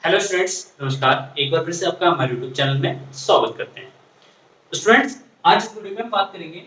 Hello students, नमस्कार। एक बार फिर से आपका हमारे यूट्यूब चैनल में स्वागत करते हैं। तो स्टूडेंट्स, आज इस वीडियो में हम बात करेंगे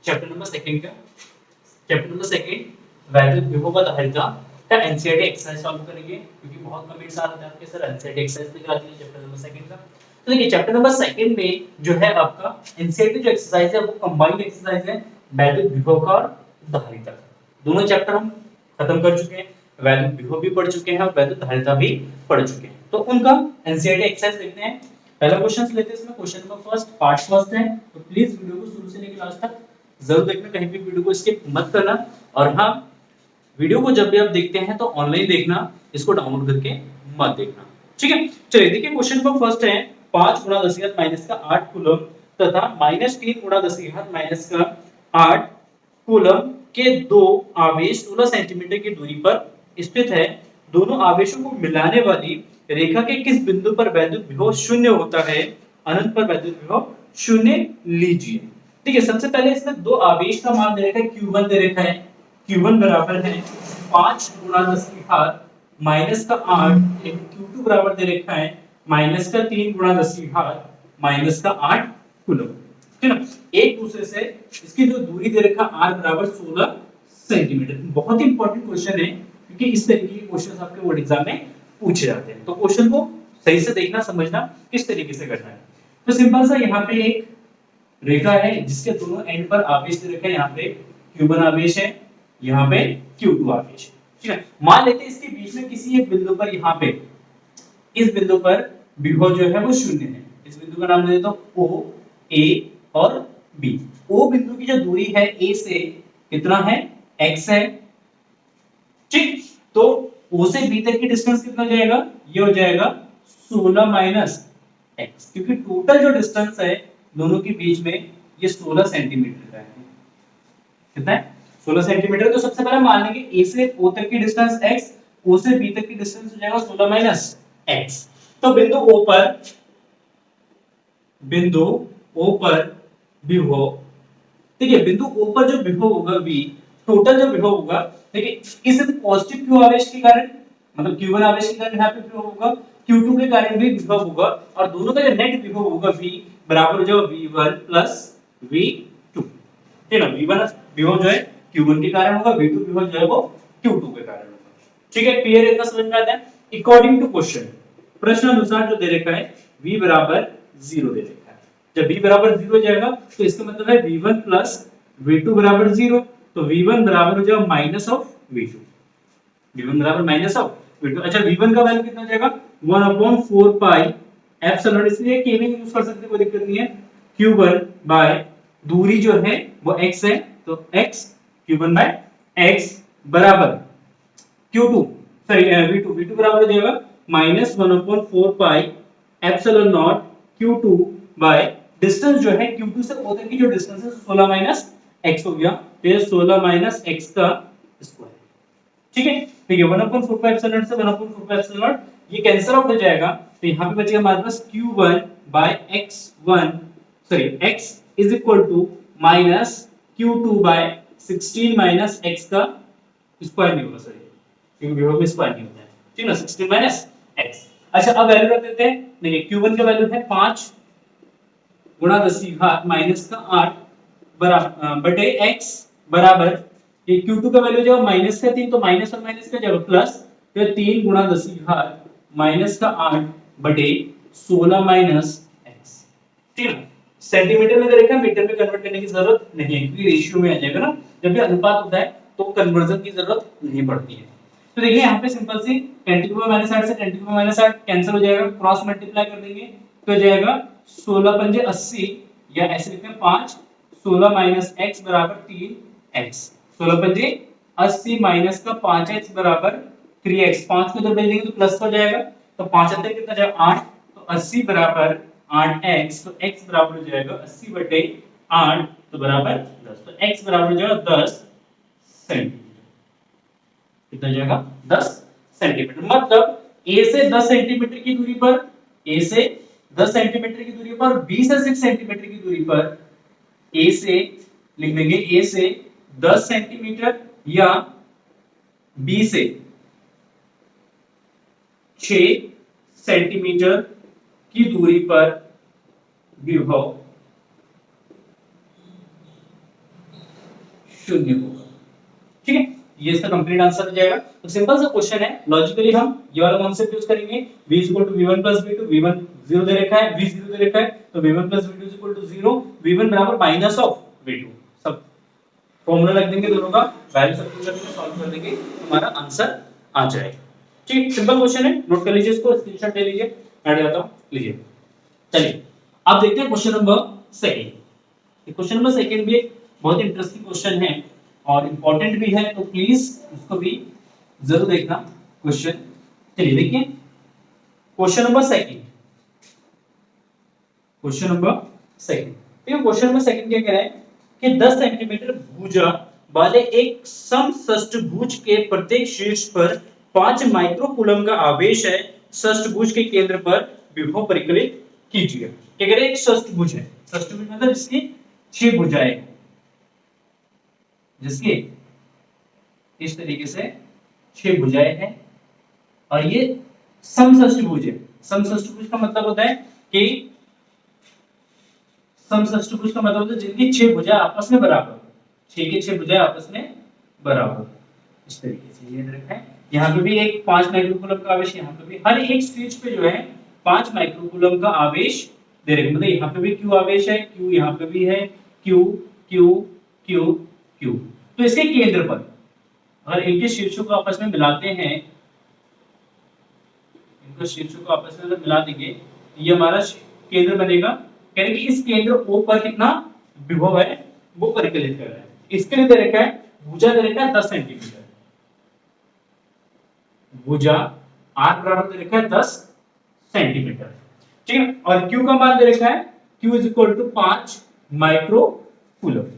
चैप्टर नंबर सेकंड का। चैप्टर नंबर सेकंड वैद्युत विभव धारिता का एनसीईआरटी एक्सरसाइज सॉल्व करेंगे, क्योंकि बहुत कमेंट्स आ रहे थे आपके सर एनसीईआरटी एक्सरसाइज में करा दीजिए चैप्टर नंबर सेकंड का। तो देखिए चैप्टर नंबर सेकंड में जो है आपका एनसीईआरटी जो एक्सरसाइज है वो कंबाइंड एक्सरसाइज है वैद्युत विभव का और धारिता का। दोनों चैप्टर हम खत्म कर चुके हैं, वैद्युत विभव भी पढ़ चुके हैं और वैद्युत धारिता भी पढ़ चुके हैं। तो उनका एनसीईआरटी एक्सरसाइज देखते हैं। पहला क्वेश्चन लेते हैं। इसमें question number first part first है, तो प्लीज वीडियो को शुरू से लेकर लास्ट तक जरूर देखना, कहीं भी वीडियो को स्किप मत करना। और हाँ, वीडियो को जब भी आप देखते हैं तो ऑनलाइन देखना, इसको डाउनलोड करके मत देखना, ठीक है। चलिए देखिए क्वेश्चन नंबर फर्स्ट है 5 गुणा 10 घात माइनस का 8 कूलम तथा -3 गुणा 10 घात माइनस का 8 कूलम के दो आवेश 16 सेंटीमीटर की दूरी पर स्थित है। दोनों आवेशों को मिलाने वाली रेखा के किस बिंदु पर वैद्युत विभव शून्य होता है? अनंत पर वैद्युत विभव शून्य लीजिए। ठीक है, सबसे पहले इसमें दो आवेश का मान दे रखा है, Q1 दे रखा है। Q1 बराबर है 5 गुणा 10 की घात माइनस का 8, एक Q2 बराबर दे रखा है माइनस का 3 गुणा 10 की घात माइनस का 8 कूलम। ठीक है ना, एक दूसरे से इसकी जो दूरी दे रखा r बराबर 16 सेंटीमीटर। बहुत ही इंपॉर्टेंट क्वेश्चन है, क्योंकि इस तरीके के क्वेश्चंस आपके बोर्ड एग्जाम में पूछे जाते हैं। तो क्वेश्चन को सही से देखना, समझना किस तरीके से करना है। तो सिंपल सा यहाँ पे एक रेखा है जिसके दोनों एंड पर आवेश दे रखे हैं। यहाँ पे Q1 आवेश है, यहाँ पे Q2 आवेश है। ठीक है, मान लेते हैं इसके बीच में किसी एक बिंदु पर, यहाँ पे इस बिंदु पर विभव जो है वो शून्य है। इस बिंदु का नाम दे देता हूं O, A और B। O बिंदु की जो दूरी है A से कितना है? x है। ठीक, तो O से B तक की डिस्टेंस कितना जाएगा? ये हो जाएगा 16 माइनस x, क्योंकि टोटल जो डिस्टेंस है दोनों के बीच में ये 16 सेंटीमीटर का है। कितना है? 16 सेंटीमीटर। तो सबसे पहले मान लेंगे A से O तक की डिस्टेंस x, O से B तक की डिस्टेंस हो जाएगा 16 माइनस x। तो बिंदु O पर विभव, ठीक है, बिंदु O पर जो विभव होगा V, टोटल जो विभव होगा, देखिए इस पॉजिटिव Q आवेश के कारण, मतलब Q1 आवेश के कारण यहाँ पे विभव होगा, Q2 के कारण भी विभव होगा, और दोनों का जो नेट विभव होगा V बराबर हो जाएगा V1 प्लस V2। ठीक है ना, V1 विभव जो है Q1 के कारण होगा, V2 विभव जो है वो Q2 के कारण होगा। ठीक है, क्लियर है? इतना समझ में आता है? अकॉर्डिंग टू क्वेश्चन, प्रश्न अनुसार जो दे रखा है V बराबर 0 दे रखा है। जब V बराबर 0 हो जाएगा तो इसका मतलब है V1 प्लस V2 बराबर 0, तो V1 बराबर हो जाएगा माइनस ऑफ V2। V1 बराबर माइनस ऑफ V2। अच्छा, V1 का वैल्यू कितना जाएगा? 1/4 पाई एप्सिलॉन, इसलिए के भी यूज कर सकते हैं, कोई दिक्कत नहीं है। Q1 बाय दूरी जो है वो x है, तो x Q1 बाय x बराबर Q2, सॉरी V2 बराबर हो जाएगा minus 1/4 pi epsilon naught Q2 by distance जो है Q2 से O तक की जो डिस्टेंस है 16 माइनस x हो गया, तो ये 16 माइनस x का स्क्वायर। ठीक है, तो ये 1/4 पाई एप्सिलॉन से 1/4 पाई एप्सिलॉन ये कैंसिल आउट हो जाएगा, तो यहाँ पे बचेगा हमारे पास Q1 by x1, sorry x is equal to minus Q2 by 16 minus x का स्क्वायर नहीं होगा, सॉरी क्योंकि विभव में स्क्वायर नहीं होता है। ठीक है ना, 16 माइनस x। अच्छा, अब वैल्यू रख देते हैं। देखिए Q1 का वैल्यू है 5 गुणा 10 की घात माइनस का 8 बराबर बटे x बराबर, ये Q2 का वैल्यू जो माइनस का 3, तो माइनस और माइनस का जाएगा प्लस, तो 3 गुणा 10 की घात माइनस का 8 बटे 16 माइनस x। ठीक है, सेंटीमीटर में दे रखा है, मीटर में कन्वर्ट करने की जरूरत नहीं है, क्योंकि रेशियो में आ जाएगा ना। जब भी अनुपात होता है तो कन्वर्जन की जरूरत नहीं पड़ती है। तो देखिए यहाँ पे सिंपल सी 10 टू पावर -8 से 10 टू पावर -8 कैंसिल हो जाएगा, क्रॉस मल्टीप्लाई कर देंगे तो हो जाएगा 16 पंजे 80, या ऐसे लिखते हैं 5, 16 माइनस x बराबर 3x। 16 पंजे 80 माइनस का 5x बराबर 3x। 5 को जब भेजेंगे तो प्लस हो जाएगा, तो 5 अंदर कितना जाएगा 8, तो 80 बराबर 8x, तो x बराबर हो जाएगा 80 बटे 8, तो बराबर 10, तो x बराबर हो जाएगा 10 सेंटीमीटर। कितना जाएगा? 10 सेंटीमीटर। मतलब A से 10 सेंटीमीटर की दूरी पर, A से 10 सेंटीमीटर की दूरी पर, B से 6 सेंटीमीटर की दूरी पर, A से लिख देंगे A से 10 सेंटीमीटर या B से 6 सेंटीमीटर की दूरी पर विभव शून्य होगा। ठीक है, ये इसका कंप्लीट आंसर हो जाएगा। तो सिंपल सा क्वेश्चन है, लॉजिकली हम ये वाला कॉन्सेप्ट यूज करेंगे। v v1 v2, v1 0 दे रखा है, v 0 दे रखा है, तो v1 v2 0, v1 बराबर माइनस ऑफ v2, सब फॉर्मूला रख देंगे, दोनों का वैल्यू सब्स्टिट्यूट कर देंगे, सॉल्व कर देंगे, हमारा आंसर आ जाएगा। ठीक, सिंपल क्वेश्चन है, नोट कर लीजिए इसको, स्क्रीनशॉट ले लीजिए, ऐड करता हूं, लीजिए। चलिए अब देखते हैं question number second. Question number second भी एक बहुत इंटरेस्टिंग क्वेश्चन है और इंपॉर्टेंट भी है, तो प्लीज उसको भी जरूर देखना क्वेश्चन। चलिए देखिए question number second. Question number second, देखिए क्वेश्चन नंबर सेकंड क्या कह रहा है कि 10 सेंटीमीटर भुजा वाले एक समषष्ठभुज के प्रत्येक शीर्ष पर 5 माइक्रोकूलम का आवेश है, षष्ठभुज के केंद्र पर विभव परिकलित कीजिए। क्या कह रहे हैं, एक षष्ठभुज है, षष्ठभुज मतलब जिसकी 6 भुजाएं, जिसके इस तरीके से 6 भुजाएं हैं और ये समषष्ठभुज है। समषष्ठभुज का मतलब होता है कि समषष्ठभुज का मतलब होता है जिनकी 6 भुजाएं आपस में बराबर, 6 की 6 भुजाएं आपस में बराबर, इस तरीके से ये रखा है। यहाँ पे भी एक 5 माइक्रोकूलम का आवेश, यहाँ पे भी हर एक शीर्ष पे जो है 5 माइक्रोकूलम का आवेश दे रहे हैं। मतलब यहाँ पे भी Q आवेश है, Q यहाँ पे भी है, Q Q Q Q। तो इसके केंद्र पर अगर इनके शीर्षों को आपस में मिलाते हैं, इनके शीर्षों को आपस में मिला देंगे, ये हमारा केंद्र बनेगा। कह रहे कि इस केंद्र O पर कितना विभव है वो परिकलित कर रहा है। इसके लिए दे रखा है भुजा, दे रखा है 10 सेंटीमीटर, भुजा R बराबर दे रखा है 10 सेंटीमीटर, ठीक है। और Q का मान दे रखा है Q is equal to 5 microcoulomb.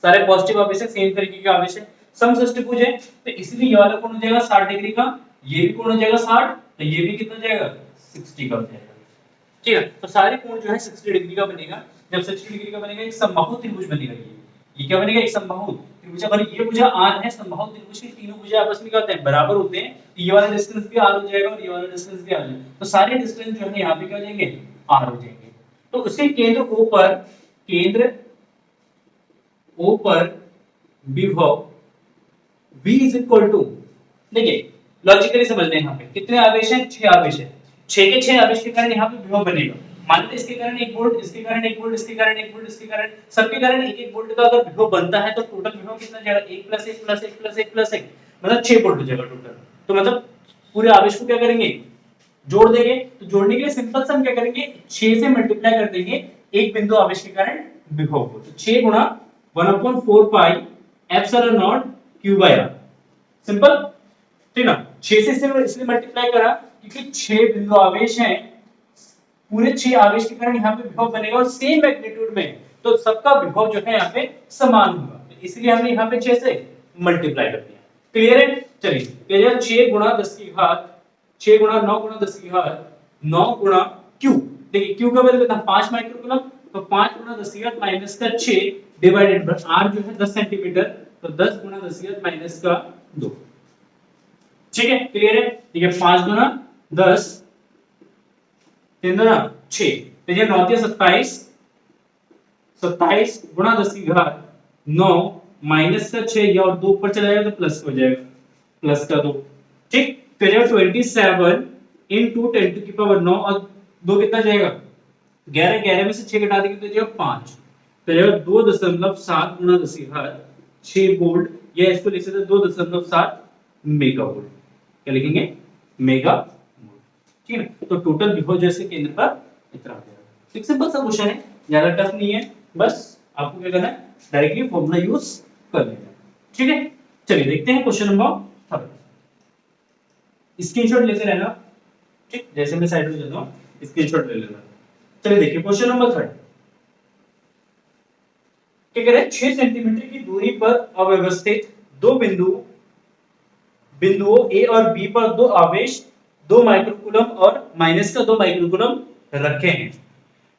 सारे पॉजिटिव आवेश है, सेम तरीके के आवेश है, समषष्ठभुज है, तो इसलिए ये वाला कोण हो जाएगा 60 डिग्री का, ये भी कोण हो जाएगा 60, तो ये भी कितना जाएगा 60 का हो जाएगा। ठीक है, तो सारे कोण जो है 60 डिग्री का बनेगा। जब 60 डिग्री का बनेगा एक समबाहु त्रिभुज बनेगा। ये क्या बनेगा, एक समबाहु त्रिभुज। अगर ये भुजा R है, समबाहु त्रिभुज के तीनों भुजा आपस में क्या होते हैं, बराबर होते हैं, तो ये वाला डिस्टेंस भी R हो जाएगा और ये वाला डिस्टेंस भी R हो जाएगा, तो सारे डिस्टेंस जो है यहाँ पे क्या हो जाएंगे, R हो जाएंगे। तो उसके केंद्र O पर, केंद्र O पर विभव V इज इक्वल टू, देखिए लॉजिकली समझ लें, यहाँ पे कितने आवेश हैं, 6 आवेश है, 6 के 6 आवेश के कारण यहाँ पे विभव बनेगा। मान लो इसके कारण 1 वोल्ट, इसके कारण 1 वोल्ट, इसके कारण 1 वोल्ट, इसके कारण सबके कारण 1-1 वोल्ट का अगर विभव बनता है तो टोटल विभव कितना जाएगा, 1 + 1 + 1 + 1 + 1, मतलब 6 वोल्ट हो जाएगा टोटल। तो मतलब पूरे आवेश को क्या करेंगे, जोड़ देंगे। तो जोड़ने के लिए सिंपल सा हम क्या करेंगे, 6 से मल्टीप्लाई कर देंगे एक बिंदु आवेश के कारण विभव को। तो 6 गुणा 1/4 pi epsilon not Q/R, simple, ठीक ना। 6 से इसलिए मल्टीप्लाई करा क्योंकि 6 बिंदु आवेश हैं, पूरे 6 आवेश के कारण यहाँ पे विभव बनेगा और सेम मैग्नीट्यूड में, तो सबका विभव जो है यहाँ पे समान होगा, तो इसलिए हमने यहाँ पे 6 से मल्टीप्लाई कर दिया। क्लियर है, चलिए 6 गुणा 10 की घात, 6 गुणा 9 गुणा 10 की घात 9 गुणा Q, देखिए Q का वैल्यू कितना 5 माइक्रोकूलम, तो 5 गुणा 10 की घात माइनस का 6 डिवाइडेड बाय R जो है 10 सेंटीमीटर, तो 10 गुणा 10 की घात माइनस का 2। ठीक है, क्लियर है, ठीक है। 5 गुना 10, 3 गुना 6, तो ये 9 × 27, 27 गुणा 10 की घात 9 माइनस का 6, या और 2 ऊपर चला जाएगा तो प्लस हो जाएगा, प्लस का 2, ठीक। तो ये 27 into 10 to the power 9 और 2 कितना जाएगा 11, 11 में से 6 घटा देंगे तो जाएगा 5, तो जाएगा 2.7 गुणा 10 की घात 6 वोल्ट, या इसको लिख सकते हैं 2.7 मेगा वोल्ट। क्या लिखेंगे, मेगा वोल्ट, ठीक है। तो टोटल विभव जैसे केंद्र पर इतना आ जाएगा। एक सिंपल सा क्वेश्चन है, ज्यादा टफ नहीं है, बस आपको क्या करना है, डायरेक्टली फॉर्मूला यूज कर लेना है, ठीक है। चलिए देखते हैं क्वेश्चन नंबर 3, स्क्रीनशॉट लेते रहना, ठीक, जैसे मैं साइड में जाता हूं स्क्रीनशॉट ले लेना। चलिए देखिए क्वेश्चन नंबर 3 क्या कह रहा है, 6 सेंटीमीटर की दूरी पर अव्यवस्थित दो बिंदुओं A और B पर 2 आवेश 2 माइक्रोकूलम और माइनस का 2 माइक्रोकूलम रखे हैं।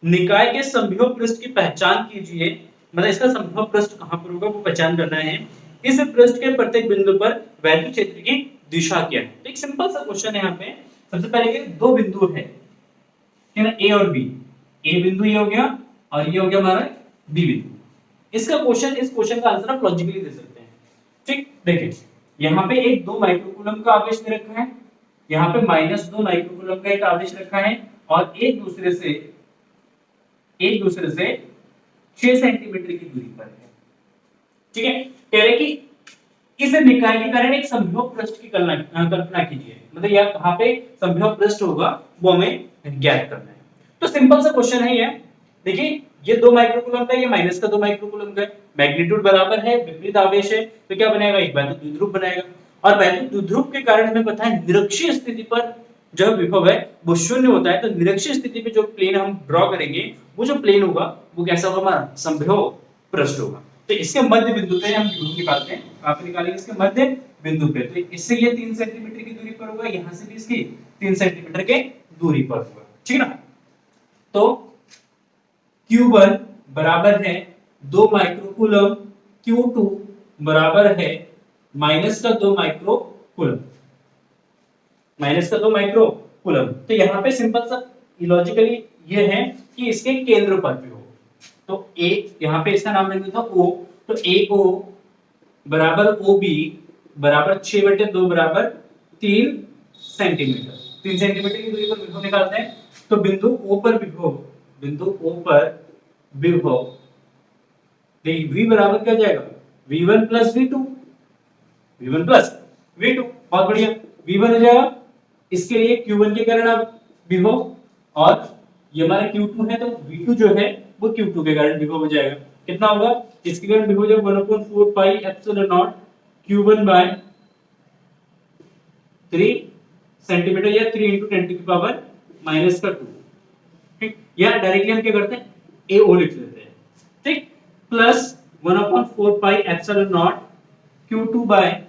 निकाय के समविभव पृष्ठ की पहचान कीजिए, मतलब इसका समविभव पृष्ठ कहां पर होगा वो पहचान करना है। इस पृष्ठ के प्रत्येक बिंदु पर वैद्युत क्षेत्र की दिशा क्या है। तो एक सिंपल सा क्वेश्चन है यहाँ पे सबसे पहले ये दो बिंदु है, ठीक है ना, ए और बी। ए बिंदु ये हो गया और ये हो गया हमारा बी बिंदु। इसका क्वेश्चन, इस क्वेश्चन का आंसर आप लॉजिकली दे सकते हैं। ठीक, देखिए यहाँ पे एक 2 माइक्रोकूलम का आवेश दे रखा है, यहाँ पे -2 माइक्रोकूलम का एक आवेश रखा है और एक दूसरे से 6 सेंटीमीटर की दूरी पर है। ठीक है, कह रहे कि इस निकाय के कारण एक समभुज पृष्ठ की कल्पना कीजिए। मतलब यहाँ कहाँ पे समभुज पृष्ठ होगा वो हमें ज्ञात करना है। तो सिंपल सा क्वेश्चन है ये। देखिए ये 2 माइक्रोकूलम का, ये -2 माइक्रोकूलम का, मैग्नीट्यूड बराबर है, विपरीत आवेश है, तो क्या बनेगा, एक वैद्युत द्विध्रुव बनेगा। और वैद्युत द्विध्रुव के कारण हमें पता है निरक्षीय स्थिति पर जो विभव है वो शून्य होता है। तो निरक्षीय स्थिति पे जो प्लेन हम ड्रॉ करेंगे वो जो प्लेन होगा वो कैसा होगा, हमारा समभुज पृष्ठ होगा। तो इसके मध्य बिंदु पे हम विभव निकालते हैं। कहां पे निकालेंगे, इसके मध्य बिंदु पे। तो इससे ये 3 सेंटीमीटर की दूरी पर होगा, यहां से भी इसकी 3 सेंटीमीटर के दूरी पर होगा। ठीक है ना। तो Q1 बराबर है 2 माइक्रोकूलम, Q2 बराबर है -2 माइक्रोकूलम, -2 माइक्रोकूलम। तो यहाँ पे सिंपल सा लॉजिकली ये है कि इसके केंद्र पर भी हो। तो A, यहाँ पे इसका नाम लिख देता हूं O। तो AO बराबर OB बराबर 6/2 बराबर 3 सेंटीमीटर। 3 सेंटीमीटर की दूरी पर विभव निकालते हैं। तो बिंदु O पर विभव, देखिए V बराबर क्या जाएगा, V1 प्लस V2, बहुत बढ़िया। V1 हो जाएगा, इसके लिए Q1 के कारण अब विभव, और ये हमारा Q2 है तो V2 जो है वो Q2 के कारण विभव हो जाएगा। कितना होगा, इसके कारण विभव जो 1/4 pi epsilon naught Q1 by 3 centimetre या 3 × 10⁻²। ठीक, या डायरेक्टली हम क्या करते हैं, AO लिख लेते हैं। ठीक, plus 1/4 pi epsilon naught Q2 by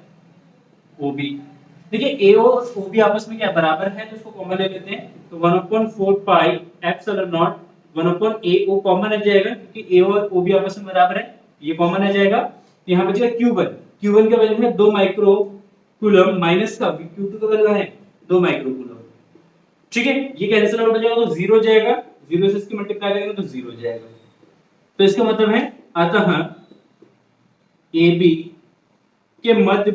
OB। देखिए AO और OB आपस में क्या बराबर है, तो उसको कॉमन ले लेते हैं। तो 1/4 pi epsilon not 1/AO common आ जाएगा, क्योंकि AO और OB आपस में बराबर है, ये कॉमन आ जाएगा। यहाँ बचेगा Q1 का वैल्यू है 2 माइक्रोकूलम, माइनस का Q2 का वैल्यू है 2 माइक्रोकूलम। ठीक है, ये कैंसिल आउट हो जाएगा तो 0 हो जाएगा, 0 से इसकी मल्टीप्लाई करेंगे तो 0 हो जाएगा। तो इसका मतलब है अतः AB के मध्य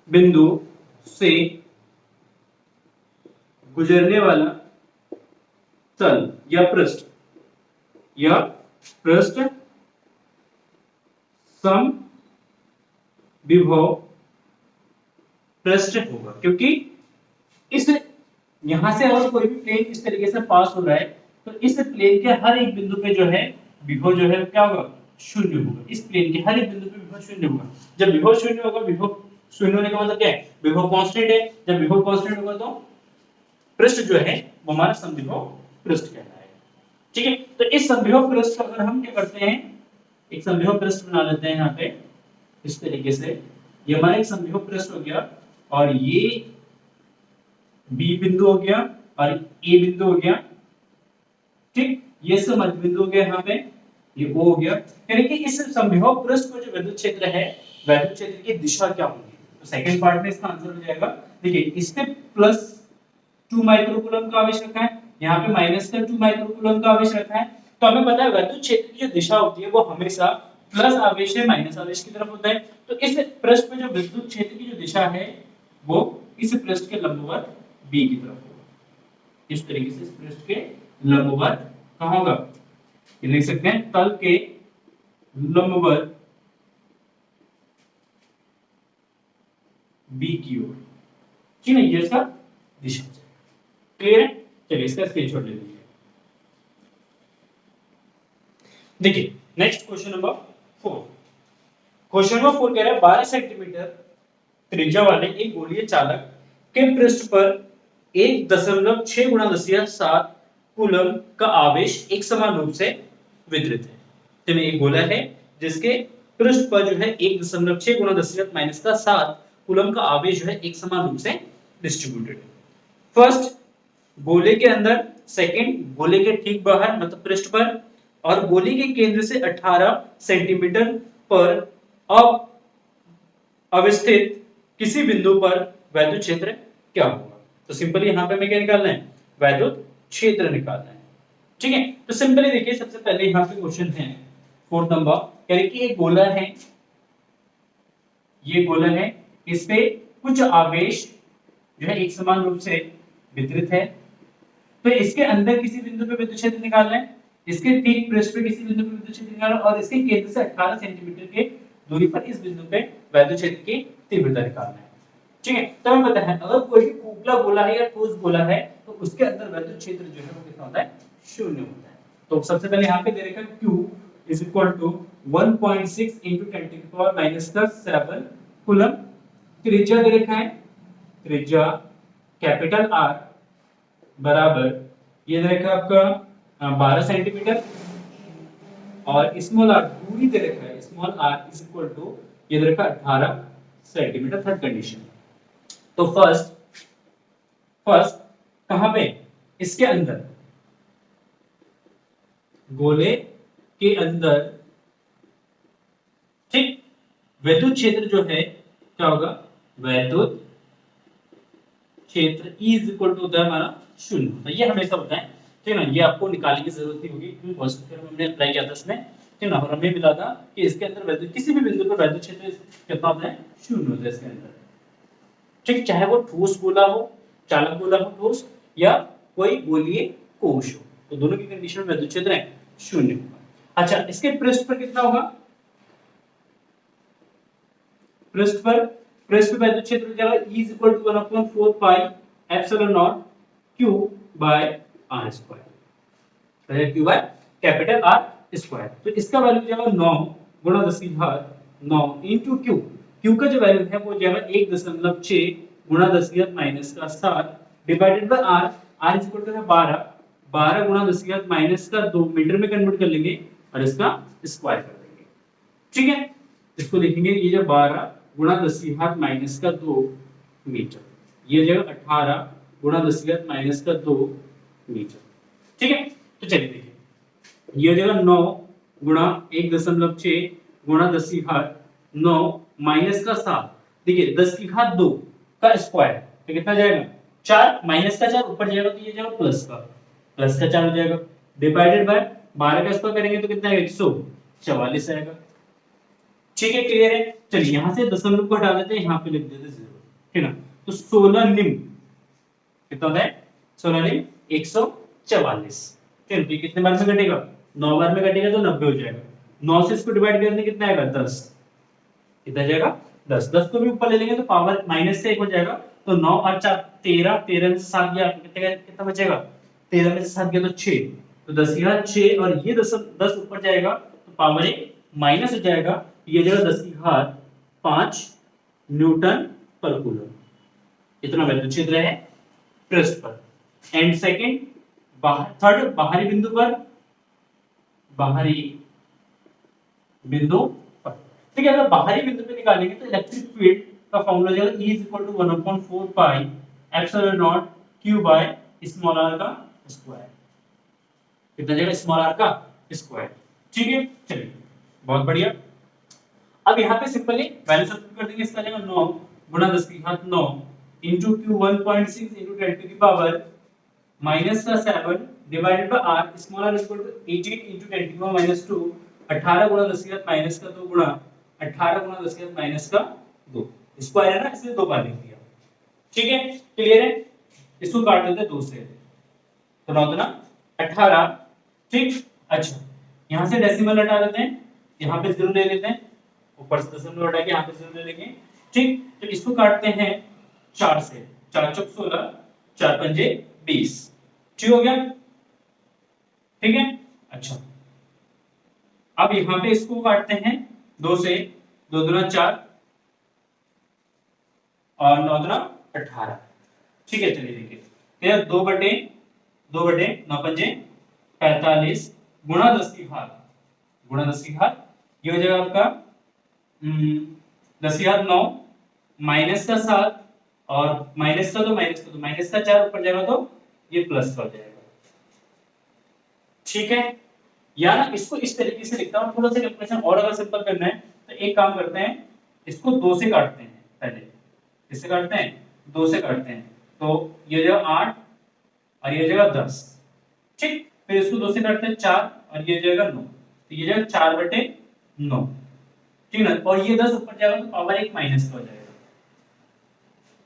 बिंदु से गुजरने वाला तल या पृष्ठ समविभव पृष्ठ होगा। क्योंकि इस यहां से अगर कोई भी प्लेन इस तरीके से पास हो रहा है तो इस प्लेन के हर एक बिंदु पे जो है विभव जो है क्या होगा, शून्य होगा। इस प्लेन के हर एक बिंदु पे विभव शून्य होगा। जब विभव शून्य होगा, विभव शून्य होने का मतलब क्या है, विभव कांस्टेंट है। जब विभव कांस्टेंट होगा तो पृष्ठ जो है वो हमारा समविभव पृष्ठ कहलाएगा। ठीक है, तो इस समविभव पृष्ठ अगर हम क्या करते हैं, एक समविभव पृष्ठ बना लेते हैं यहाँ पे इस तरीके से। ये हमारा एक समविभव पृष्ठ हो गया और ये बी बिंदु हो गया और ए बिंदु हो गया। ठीक, ये सब मध्य बिंदु हो गया, यहाँ पे ये ओ हो गया। यानी कि इस समविभव पृष्ठ पर जो विद्युत क्षेत्र है, विद्युत क्षेत्र की दिशा क्या होगी, तो सेकंड पार्ट में इसका आंसर हो जाएगा। देखिए इस पे +2 माइक्रोकूलम का आवेश रखा है, यहाँ पे -2 माइक्रोकूलम का आवेश रखा है। तो हमें पता है विद्युत क्षेत्र की जो दिशा होती है वो हमेशा प्लस आवेश है माइनस आवेश की तरफ होता है। तो इस पृष्ठ पे जो विद्युत क्षेत्र की जो दिशा है वो इस पृष्ठ के लंबवत बी की तरफ होगा। इस तरीके से इस पृष्ठ के लंबवत कहां होगा, ये लिख सकते हैं तल के लंबवत बी की ओर। ठीक है, ये इसका दिशा है। क्लियर है, चलिए इसका स्क्रीनशॉट ले लीजिए। देखिए next question number 4। Question number 4 कह रहा है 12 सेंटीमीटर त्रिज्या वाले एक गोलीय चालक के पृष्ठ पर 1.6 × 10⁻7 कूलम का आवेश एक समान रूप से वितरित है। तो एक गोला है जिसके पृष्ठ पर जो है 1.6 × 10⁻⁻7 कूलम का आवेश जो है एक समान रूप से डिस्ट्रीब्यूटेड है। फर्स्ट गोले के अंदर, सेकंड गोले के ठीक बाहर मतलब पृष्ठ पर, और गोले के केंद्र से 18 सेंटीमीटर पर अवस्थित किसी बिंदु पर वैद्युत क्षेत्र क्या होगा। तो सिंपली यहाँ पे हमें क्या निकालना है, वैद्युत क्षेत्र निकालना है। ठीक है, तो सिंपली देखिए सबसे पहले यहाँ पे क्वेश्चन है 4 नंबर, कह रहे कि ये गोला है, ये गोला है, इस पे कुछ आवेश जो है एक समान रूप से वितरित है। तो इसके अंदर किसी बिंदु पे विद्युत क्षेत्र निकालना है, इसके ठीक पृष्ठ पे किसी बिंदु पे विद्युत क्षेत्र निकालना है और इसके केंद्र से 18 सेंटीमीटर के दूरी पर इस बिंदु पे वैद्युत क्षेत्र की तीव्रता निकालना है। ठीक है, तो हमें पता है अगर कोई भी उपला गोला है या ठोस गोला है तो उसके अंदर वैद्युत क्षेत्र जो है वो कितना होता है, शून्य होता है। तो सबसे पहले यहाँ पे दे रखा है Q is equal to 1.6 into 10 to the power minus 7 coulomb. त्रिज्या दे रखा है, त्रिज्या कैपिटल R बराबर ये दे रखा है आपका 12 सेंटीमीटर और स्मॉल r दूरी दे रखा है, small r is equal to ये दे रखा है 18 सेंटीमीटर। थर्ड कंडीशन, तो फर्स्ट कहां पे, इसके अंदर, गोले के अंदर, ठीक, वैद्युत क्षेत्र जो है क्या होगा, वैद्युत क्षेत्र E इज इक्वल टू होता है हमारा 0। तो ये हमेशा होता है, ठीक है ना, ये आपको निकालने की जरूरत नहीं होगी क्योंकि फर्स्ट ईयर में हमने अप्लाई किया था इसमें, ठीक है ना, और हमें मिला था कि इसके अंदर वैद्युत किसी भी बिंदु पर वैद्युत क्षेत्र कितना होता है, 0 होता है इसके अंदर। ठीक, चाहे वो ठोस गोला हो, चालक गोला हो ठोस, या कोई गोलीय कोश हो, तो दोनों की कंडीशन में वैद्युत क्षेत्र है 0 होगा। अच्छा, इसके पृष्ठ पर कितना होगा, पृष्ठ पर वैद्युत क्षेत्र हो जाएगा E is equal to 1/4 pi epsilon naught Q by R square, Q by capital R square. तो इसका वैल्यू जाएगा 9 गुणा 10 की घात 9 into Q, Q का जो वैल्यू है वो जाएगा 1.6 गुणा 10 की घात माइनस का 7 divided by R, R is equal to है 12 गुणा 10 की घात माइनस का 2 मीटर में कन्वर्ट कर लेंगे और इसका स्क्वायर कर देंगे। ठीक है, इसको लिखेंगे ये जो 12 गुणा 10 की घात माइनस का 2 मीटर, ये जो 18 गुणा 10 की घात माइनस का 2 मीटर। ठीक है, तो चलिए देखिए ये हो जाएगा 9 गुणा 1.6 गुणा 10 की घात 9 माइनस का 7, देखिए 10 की घात 2 का स्क्वायर तो कितना जाएगा 4, माइनस का 4 ऊपर जाएगा तो ये जाएगा प्लस का 4 हो जाएगा, डिवाइडेड बाय 12 का स्क्वायर करेंगे तो कितना आएगा 144 आएगा। ठीक है, क्लियर है। चलिए यहां से दशमलव को हटा देते हैं, यहां पे लिख देते हैं 0, ठीक है ना। तो 16 निम कितना होता है, 16 निम 144, ठीक है, कितने बार में घटेगा, 9 बार में घटेगा तो 90 हो जाएगा। 9 से इसको डिवाइड करने कितना आएगा 10, कितना जाएगा 10, 10 को भी ऊपर ले लेंगे तो पावर माइनस से 1 हो जाएगा, तो 9 और 4 13, 13 में से 7 गया कितना बचेगा, 13 में से 7 गया तो 6, तो 10 की घात 6 और ये 10 ऊपर जाएगा तो पावर 1 माइनस हो जाएगा, ये जगह 10 की घात 5 न्यूटन पर कूलम, इतना वैद्युत क्षेत्र है पृष्ठ पर। एंड सेकंड थर्ड बाहरी बिंदु पर, बाहरी बिंदु पर, ठीक है, अगर बाहरी बिंदु पे निकालेंगे तो इलेक्ट्रिक फील्ड का फार्मूला जाएगा E is equal to 1/4 pi epsilon naught Q by small r का स्क्वायर, कितना जाएगा स्मॉल r का स्क्वायर। ठीक है, चलिए बहुत बढ़िया। अब यहाँ पे सिंपली वैल्यू सब्स्टिट्यूट कर देंगे, इसका जाएगा 9 गुणा 10 की घात 9 into Q 1.6 into 10 to the power minus का 7 divided by R small r equal to 18 into 10 to the power minus 2, 18 गुणा 10 की घात माइनस का 2 गुणा 18 गुणा 10 की घात माइनस का 2, स्क्वायर है ना इसलिए दो बार लिख दिया। ठीक है, क्लियर है, इसको काट देते हैं 2 से, तो 9 गुना 18, ठीक। अच्छा, यहां से डेसिमल हटा देते हैं, यहां पे 0 ले लेते हैं, ऊपर से दशमलव हटा के यहां पे 0 ले लेंगे, ठीक। तो इसको काटते हैं 4 से, 4 चौक 16, 4 पंजे 20, ठीक हो गया, ठीक है। अच्छा, अब यहां पे इसको काटते हैं 2 से, 2 दूना 4 और 9 दूना 18, ठीक है। चलिए देखिए, तो 2 बटे 9 पंजे 45 गुणा 10 की घात ये हो जाएगा आपका 10 की घात 9 माइनस का 7 और माइनस का तो माइनस का 4 ऊपर जाएगा तो ये प्लस का हो जाएगा, ठीक है। या ना इसको इस तरीके से लिखता हूं, थोड़ा सा कैलकुलेशन और अगर सिंपल करना है तो एक काम करते हैं, इसको 2 से काटते हैं, पहले इससे काटते हैं 2 से काटते हैं तो ये हो जाएगा 8 और ये हो जाएगा 10, ठीक। फिर इसको 2 से काटते हैं 4 और ये हो जाएगा 9, तो ये जाएगा 4/9, ठीक है। और ये 10 ऊपर जाएगा तो पावर 1 माइनस का हो जाएगा,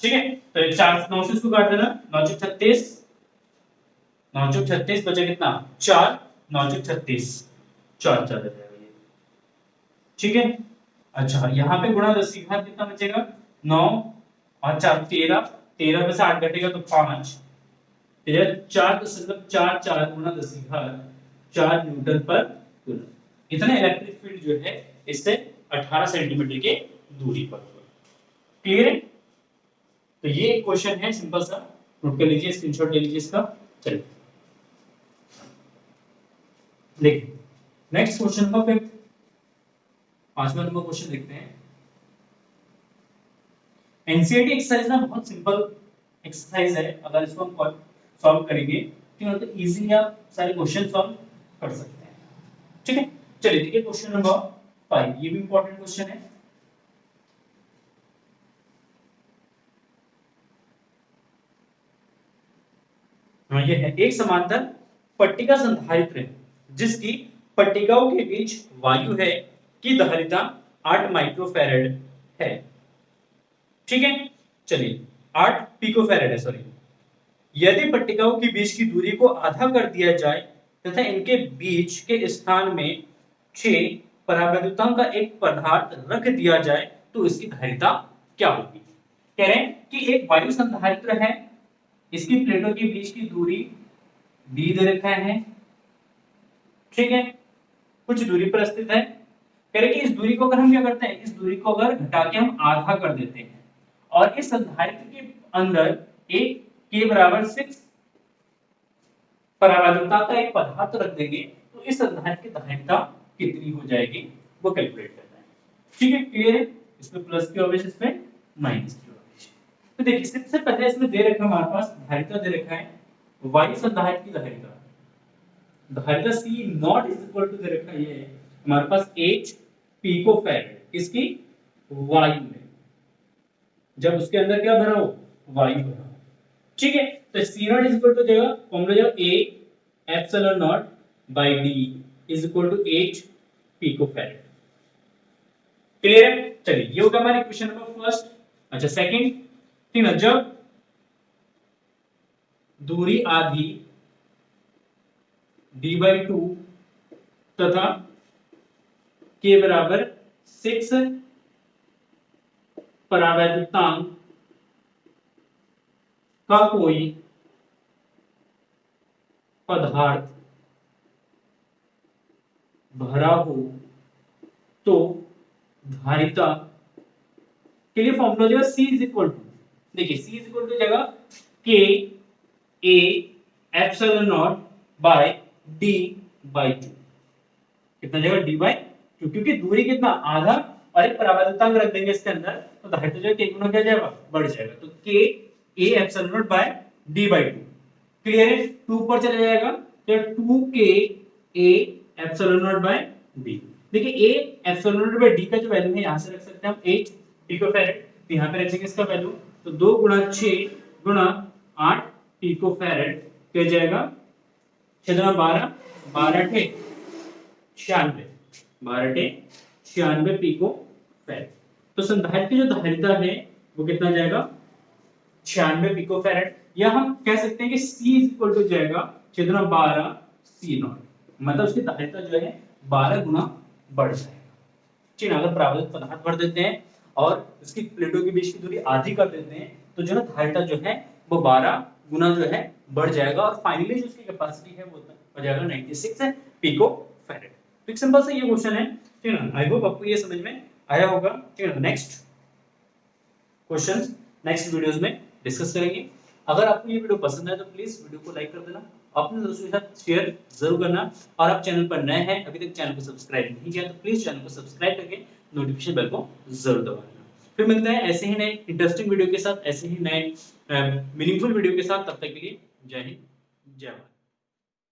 ठीक है। तो 4 9 से इसको काट देना, 9 चौक 36, 9 चौक 36 बचा कितना 4, 9 चौक 36, 4 4 हो जाएगा ये, ठीक है। अच्छा यहाँ पे गुणा 10 की घात कितना बचेगा 9 और 4 13, 13 में से 8 घटेगा तो 5, तो यह 4.44 गुणा 10 की घात 4 न्यूटन पर कूलम, इतना इलेक्ट्रिक फील्ड जो है इससे 18 सेंटीमीटर के दूरी पर होगा। क्लियर है? तो ये एक क्वेश्चन है सिंपल सा, नोट कर लीजिए, स्क्रीनशॉट ले लीजिए इसका। चलिए देखिए नेक्स्ट क्वेश्चन का 5वां नंबर क्वेश्चन देखते हैं। एनसीईआरटी एक्सरसाइज ना बहुत सिंपल एक्सरसाइज है, अगर इसको हम सॉल्व करेंगे तो इजीली आप सारे क्वेश्चन सॉल्व कर सकते हैं, ठीक है। चलिए देखिए क्वेश्चन नंबर 5, ये भी इंपॉर्टेंट क्वेश्चन है। हाँ ये है, एक समांतर पट्टिका संधारित्र जिसकी पट्टिकाओं के बीच वायु है की धारिता 8 माइक्रोफैराड है, ठीक है। चलिए 8 पिकोफैराड है, सॉरी। यदि पट्टिकाओं के बीच की दूरी को आधा कर दिया जाए तथा इनके बीच के स्थान में 6 परावैद्युतांक का एक पदार्थ रख दिया जाए तो इसकी धारिता क्या होगी। कह रहे हैं कि एक वायु संधारित्र है, इसकी प्लेटों के बीच की दूरी d दे रखा है, ठीक है, कुछ दूरी पर स्थित है। कह रहे कि इस दूरी को अगर हम क्या करते हैं, इस दूरी को अगर घटा के हम आधा कर देते हैं और इस संधारित्र के अंदर एक k बराबर 6 परावैद्युता का एक पदार्थ रख देंगे तो इस संधारित्र की धारिता कितनी हो जाएगी वो कैलकुलेट करना है, ठीक है। क्लियर है? इसमें प्लस की आवेश, इसमें माइनस की आवेश। तो देखिए सबसे पहले इसमें दे रखा है हमारे पास धारिता दे रखा है, वायु संधारित्र की धारिता, धारिता C not is equal to दे रखा है ये हमारे पास H पिकोफैराड, इसकी वायु में, जब उसके अंदर क्या भरा हो वायु भरा, ठीक है। तो C not is equal to देगा फॉर्मूला जो A epsilon naught by D is equal to H picofarad. Clear है? चलिए ये होगा हमारा क्वेश्चन नंबर फर्स्ट। अच्छा सेकंड, ठीक है, जब दूरी आधी d/2 तथा k बराबर 6 परावैद्युतांक का कोई पदार्थ भरा हो तो धारिता के लिए फॉर्मूला जो है C इज इक्वल टू, देखिए C इज इक्वल टू जगह K A epsilon naught by D/2, कितना जगह D/2, क्योंकि दूरी कितना आधा और एक परावैद्युतांक रख देंगे इसके अंदर तो धारिता जो है k गुना क्या जाएगा बढ़ जाएगा, तो K A epsilon naught by D/2। Clear है? 2 पर चला जाएगा तो 2K A epsilon naught by D। देखिए A epsilon naught by D का जो वैल्यू है यहां से रख सकते हैं हम 8 पिकोफैराड, तो यहां पे रख देंगे इसका वैल्यू, तो 2 × 6 × 8 पिकोफैराड क्या जाएगा 6 × 12 12 × 96, 12 × 96 पिकोफैराड। तो संधारित्र की जो धारिता है वो कितना जाएगा 96 पिकोफैराड, या हम कह सकते हैं कि C इज इक्वल टू जाएगा 6 × 12 C नॉट, मतलब उसकी धारिता जो है 12 गुना बढ़ जाएगा, ठीक है। अगर परावैद्युत पदार्थ भर देते हैं और उसकी प्लेटों के बीच की दूरी आधी कर देते हैं तो जो है धारिता जो है वो 12 गुना जो है बढ़ जाएगा और फाइनली जो उसकी कैपेसिटी है वो हो जाएगा 96 पिकोफैराड। तो एक सिंपल सा ये क्वेश्चन है, ठीक है ना। आई होप आपको ये समझ में आया होगा, ठीक है। नेक्स्ट क्वेश्चंस नेक्स्ट वीडियोस में डिस्कस करेंगे। अगर आपको ये वीडियो पसंद आए तो प्लीज वीडियो को लाइक कर देना, अपने दोस्तों के साथ शेयर जरूर करना, और आप चैनल पर नए हैं अभी तक चैनल को सब्सक्राइब नहीं किया तो प्लीज चैनल को सब्सक्राइब करके नोटिफिकेशन बेल को जरूर दबाना। फिर मिलते हैं ऐसे ही नए इंटरेस्टिंग वीडियो के साथ, ऐसे ही नए मीनिंगफुल वीडियो के साथ, तब तक के लिए जय हिंद जय भारत।